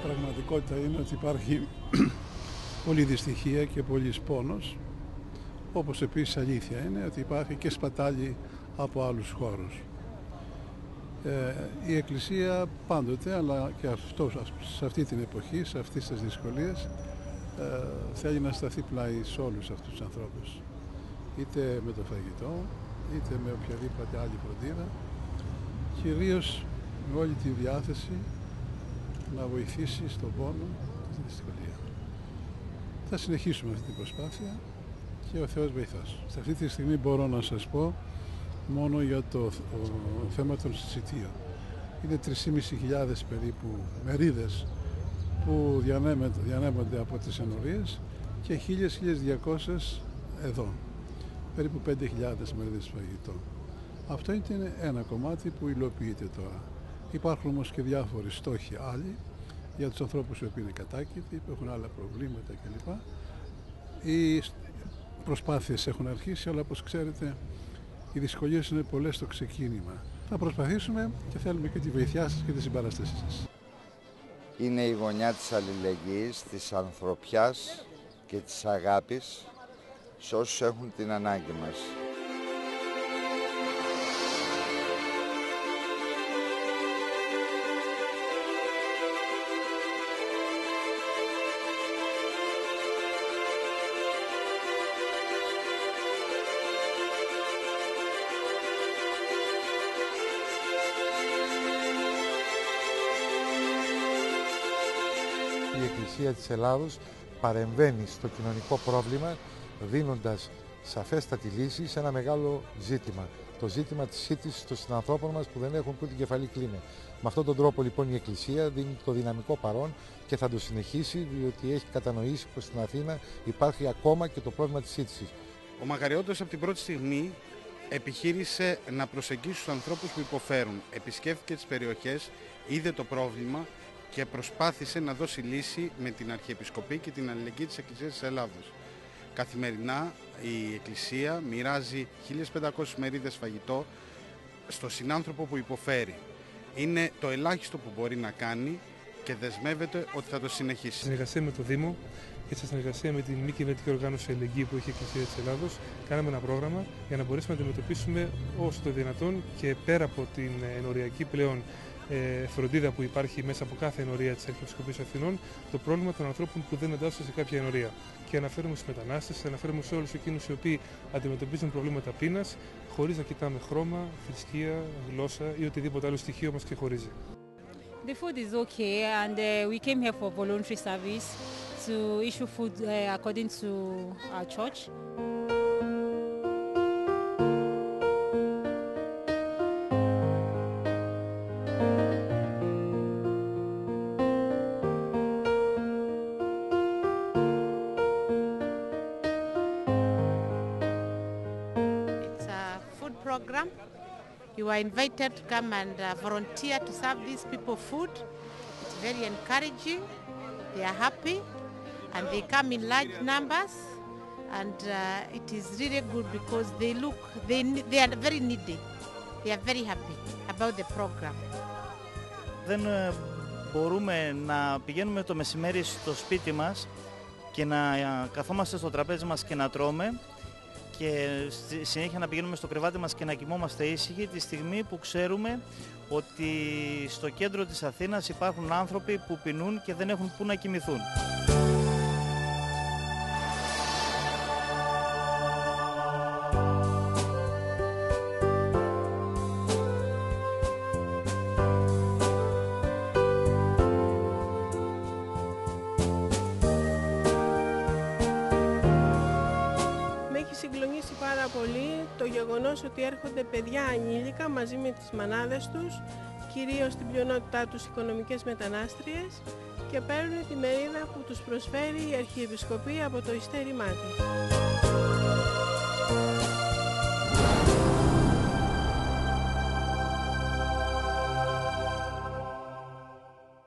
Πραγματικότητα είναι ότι υπάρχει πολλή δυστυχία και πολύς πόνος, όπως επίσης αλήθεια είναι ότι υπάρχει και σπατάλη από άλλους χώρους. Η Εκκλησία πάντοτε, αλλά και σε αυτή την εποχή, σε αυτές τις δυσκολίες, θέλει να σταθεί πλάι σε όλους αυτούς τους ανθρώπους. Είτε με το φαγητό, είτε με οποιαδήποτε άλλη φροντίδα, κυρίως με όλη τη διάθεση να βοηθήσει στον πόνο και στη δυσκολία. Θα συνεχίσουμε αυτή την προσπάθεια και ο Θεός βοηθάς. Σε αυτή τη στιγμή μπορώ να σας πω μόνο για το θέμα των συσιτίων. Είναι 3.500 περίπου μερίδες που διανέμονται από τις ενορίες και 1.000-1.200 εδώ. Περίπου 5.000 μερίδες φαγητό. Αυτό είναι ένα κομμάτι που υλοποιείται τώρα. Υπάρχουν όμως και διάφοροι στόχοι άλλοι για τους ανθρώπους οι οποίοι είναι κατάκητοι, που έχουν άλλα προβλήματα κλπ. Οι προσπάθειες έχουν αρχίσει, αλλά όπως ξέρετε οι δυσκολίες είναι πολλές στο ξεκίνημα. Θα προσπαθήσουμε και θέλουμε και τη βοήθειά σας και τη συμπαράστασή σας. Είναι η γωνιά της αλληλεγγύης, της ανθρωπιάς και της αγάπης σε όσους έχουν την ανάγκη μας. Η Εκκλησία της Ελλάδος παρεμβαίνει στο κοινωνικό πρόβλημα δίνοντας σαφέστατη λύση σε ένα μεγάλο ζήτημα. Το ζήτημα της σύντησης των συνανθρώπων μας που δεν έχουν που την κεφαλή κλίνε. Με αυτόν τον τρόπο λοιπόν η Εκκλησία δίνει το δυναμικό παρόν και θα το συνεχίσει, διότι έχει κατανοήσει πως στην Αθήνα υπάρχει ακόμα και το πρόβλημα της σύντησης. Ο Μακαριώτος από την πρώτη στιγμή επιχείρησε να προσεγγίσει τους ανθρώπους που υποφέρουν. Επισκέφθηκε τις περιοχές, είδε το πρόβλημα και προσπάθησε να δώσει λύση με την Αρχιεπισκοπή και την αλληλεγγύη της Εκκλησίας της Ελλάδος. Καθημερινά η Εκκλησία μοιράζει 1.500 μερίδες φαγητό στο συνάνθρωπο που υποφέρει. Είναι το ελάχιστο που μπορεί να κάνει και δεσμεύεται ότι θα το συνεχίσει. Σε συνεργασία με το Δήμο και σε συνεργασία με την μη κυβερνητική οργάνωση Αλληλεγγύη που έχει η Εκκλησία της Ελλάδος, κάναμε ένα πρόγραμμα για να μπορέσουμε να αντιμετωπίσουμε όσο το δυνατόν και πέρα από την ενοριακή πλέον φροντίδα που υπάρχει μέσα από κάθε ενορία της Αρχιεπισκοπής Αθηνών, το πρόβλημα των ανθρώπων που δεν εντάσσονται σε κάποια ενορία. Και αναφέρουμε στους μετανάστες, αναφέρουμε σε όλους εκείνους οι οποίοι αντιμετωπίζουν προβλήματα πείνας, χωρίς να κοιτάμε χρώμα, θρησκεία, γλώσσα ή οτιδήποτε άλλο στοιχείο μας ξεχωρίζει. The food is okay and we came here for voluntary service to issue food according to our church. Program. You are invited to come and volunteer to serve these people food. It's very encouraging. They are happy and they come in large numbers and it is really good because they are very needy. They are very happy about the program. Δεν μπορούμε να πηγαίνουμε το μεσημέρι στο σπίτι μας και να καθόμαστε στο τραπέζι μας και να τρώμε και στη συνέχεια να πηγαίνουμε στο κρεβάτι μας και να κοιμόμαστε ήσυχοι τη στιγμή που ξέρουμε ότι στο κέντρο της Αθήνας υπάρχουν άνθρωποι που πεινούν και δεν έχουν πού να κοιμηθούν. Συγκλονίσει πάρα πολύ το γεγονός ότι έρχονται παιδιά ανήλικα μαζί με τις μανάδες τους, κυρίως στην πλειονότητά τους οικονομικές μετανάστριες, και παίρνουν τη μερίδα που τους προσφέρει η Αρχιεπισκοπή από το ειστέρημά της.